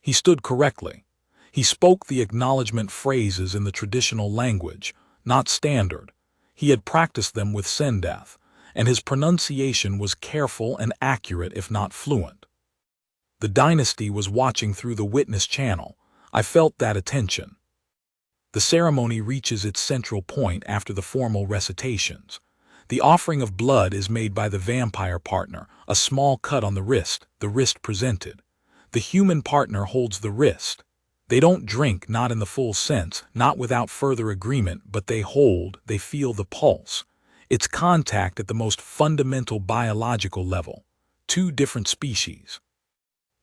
He stood correctly. He spoke the acknowledgement phrases in the traditional language, not standard. He had practiced them with Sendeth, and his pronunciation was careful and accurate if not fluent. The dynasty was watching through the witness channel. I felt that attention. The ceremony reaches its central point after the formal recitations. The offering of blood is made by the vampire partner, a small cut on the wrist presented. The human partner holds the wrist. They don't drink, not in the full sense, not without further agreement, but they hold, they feel the pulse. It's contact at the most fundamental biological level. 2 different species.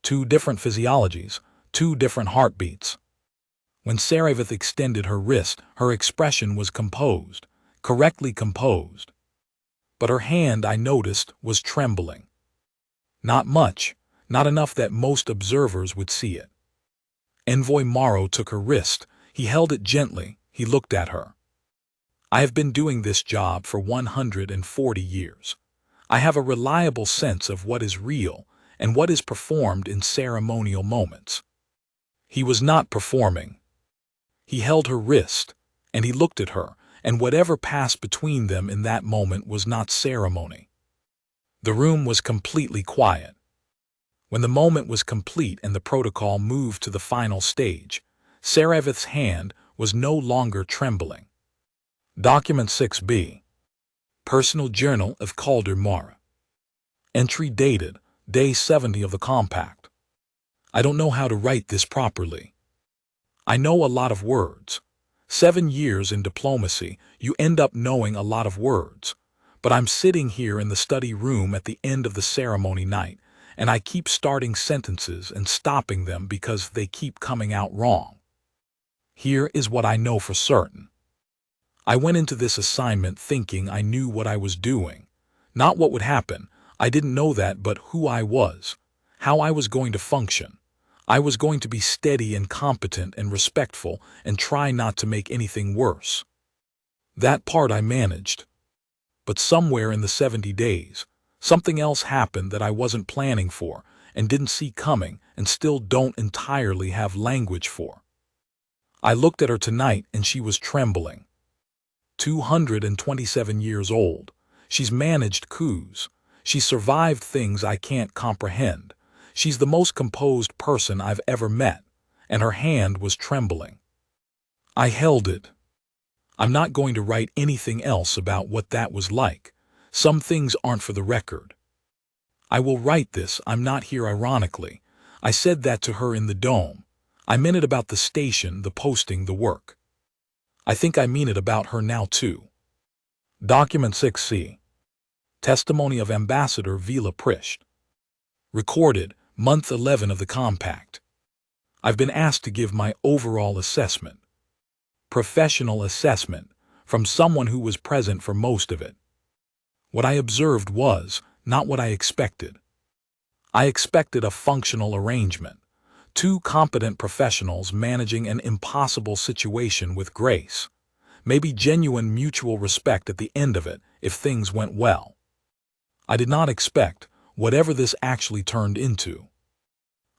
2 different physiologies, 2 different heartbeats. When Sarevith extended her wrist, her expression was composed, correctly composed. But her hand, I noticed, was trembling. Not much, not enough that most observers would see it. Envoy Morrow took her wrist. He held it gently. He looked at her. I have been doing this job for 140 years. I have a reliable sense of what is real and what is performed in ceremonial moments. He was not performing. He held her wrist, and he looked at her, and whatever passed between them in that moment was not ceremony. The room was completely quiet. When the moment was complete and the protocol moved to the final stage, Sarevith's hand was no longer trembling. Document 6B. Personal Journal of Calder Morrow. Entry dated, Day 70 of the Compact. I don't know how to write this properly. I know a lot of words. 7 years in diplomacy, you end up knowing a lot of words. But I'm sitting here in the study room at the end of the ceremony night, and I keep starting sentences and stopping them because they keep coming out wrong. Here is what I know for certain. I went into this assignment thinking I knew what I was doing. Not what would happen, I didn't know that, but who I was, how I was going to function. I was going to be steady and competent and respectful and try not to make anything worse. That part I managed. But somewhere in the 70 days, something else happened that I wasn't planning for and didn't see coming and still don't entirely have language for. I looked at her tonight and she was trembling. 227 years old. She's managed coups. She's survived things I can't comprehend. She's the most composed person I've ever met, and her hand was trembling. I held it. I'm not going to write anything else about what that was like. Some things aren't for the record. I will write this, I'm not here ironically. I said that to her in the dome. I meant it about the station, the posting, the work. I think I mean it about her now too. Document 6C. Testimony of Ambassador Vila Prisht. Recorded, month 11 of the Compact. I've been asked to give my overall assessment, professional assessment, from someone who was present for most of it. What I observed was not what I expected. I expected a functional arrangement, two competent professionals managing an impossible situation with grace, maybe genuine mutual respect at the end of it if things went well. I did not expect whatever this actually turned into.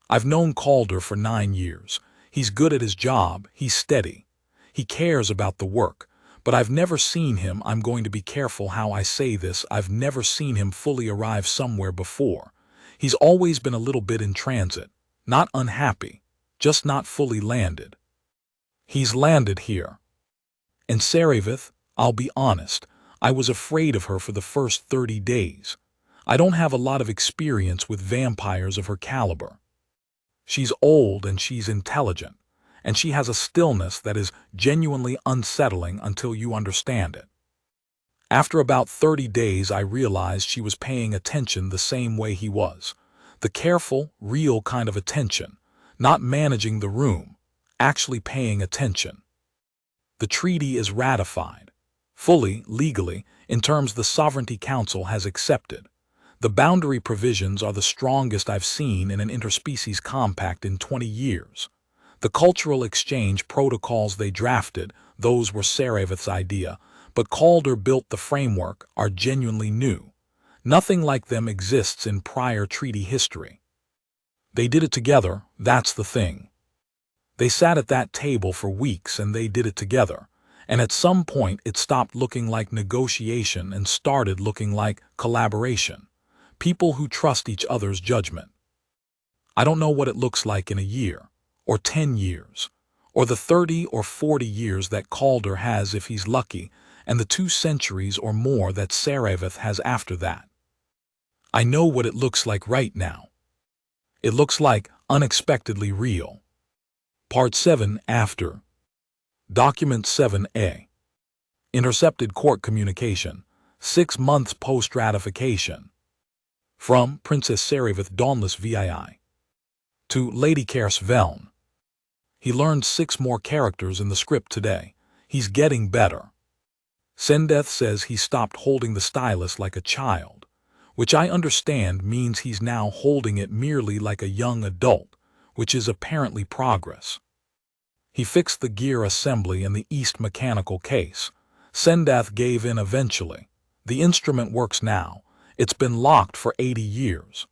I've known Calder for 9 years. He's good at his job, he's steady. He cares about the work, but I've never seen him, I'm going to be careful how I say this, I've never seen him fully arrive somewhere before. He's always been a little bit in transit, not unhappy, just not fully landed. He's landed here. And Sarevith, I'll be honest, I was afraid of her for the first 30 days. I don't have a lot of experience with vampires of her caliber. She's old and she's intelligent, and she has a stillness that is genuinely unsettling until you understand it. After about 30 days, I realized she was paying attention the same way he was. The careful, real kind of attention, not managing the room, actually paying attention. The treaty is ratified, fully, legally, in terms the Sovereignty Council has accepted. The boundary provisions are the strongest I've seen in an interspecies compact in 20 years. The cultural exchange protocols they drafted, those were Sarevith's idea, but Calder built the framework, are genuinely new. Nothing like them exists in prior treaty history. They did it together, that's the thing. They sat at that table for weeks and they did it together, and at some point it stopped looking like negotiation and started looking like collaboration. People who trust each other's judgment. I don't know what it looks like in a year, or 10 years, or the 30 or 40 years that Calder has if he's lucky, and the 2 centuries or more that Sarevith has after that. I know what it looks like right now. It looks like unexpectedly real. Part 7 after. Document 7A. Intercepted court communication, 6 months post-ratification. From Princess Sarevith Dauntless VII. To Lady Kers Veln. He learned 6 more characters in the script today. He's getting better. Sendeth says he stopped holding the stylus like a child, which I understand means he's now holding it merely like a young adult, which is apparently progress. He fixed the gear assembly in the East mechanical case. Sendeth gave in eventually. The instrument works now. It's been locked for 80 years.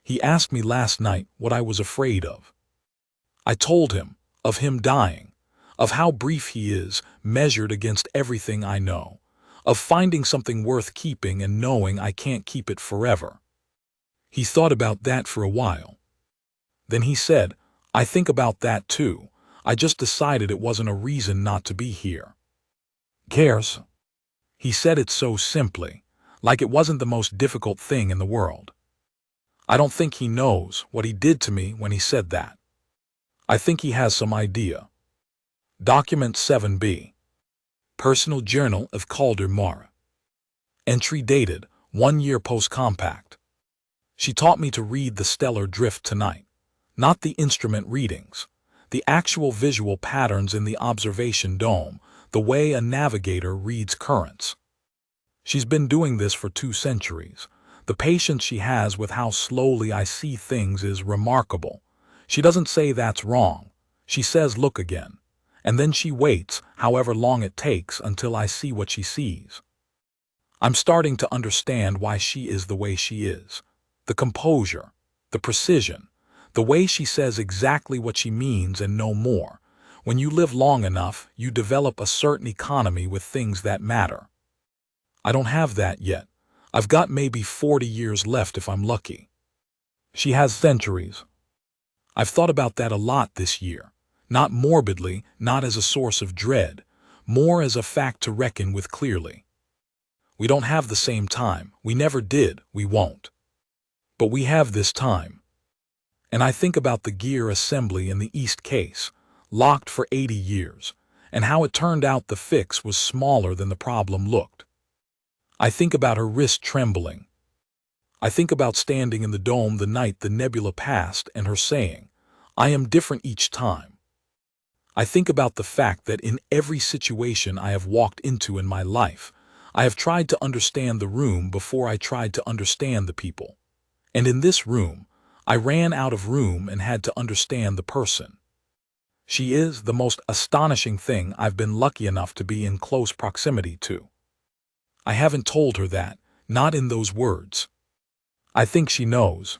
He asked me last night what I was afraid of. I told him of him dying, of how brief he is measured against everything I know, of finding something worth keeping and knowing I can't keep it forever. He thought about that for a while. Then he said, I think about that too. I just decided it wasn't a reason not to be here. Cares? He said it so simply, like it wasn't the most difficult thing in the world. I don't think he knows what he did to me when he said that. I think he has some idea. Document 7B. Personal Journal of Calder Mara. Entry dated 1 year post-compact. She taught me to read the stellar drift tonight, not the instrument readings, the actual visual patterns in the observation dome, the way a navigator reads currents. She's been doing this for 2 centuries. The patience she has with how slowly I see things is remarkable. She doesn't say that's wrong. She says look again. And then she waits, however long it takes, until I see what she sees. I'm starting to understand why she is the way she is. The composure, the precision, the way she says exactly what she means and no more. When you live long enough, you develop a certain economy with things that matter. I don't have that yet. I've got maybe 40 years left if I'm lucky. She has centuries. I've thought about that a lot this year. Not morbidly, not as a source of dread, more as a fact to reckon with clearly. We don't have the same time. We never did. We won't. But we have this time. And I think about the gear assembly in the East case, locked for 80 years, and how it turned out the fix was smaller than the problem looked. I think about her wrist trembling. I think about standing in the dome the night the nebula passed and her saying, I am different each time. I think about the fact that in every situation I have walked into in my life, I have tried to understand the room before I tried to understand the people. And in this room, I ran out of room and had to understand the person. She is the most astonishing thing I've been lucky enough to be in close proximity to. I haven't told her that, not in those words. I think she knows,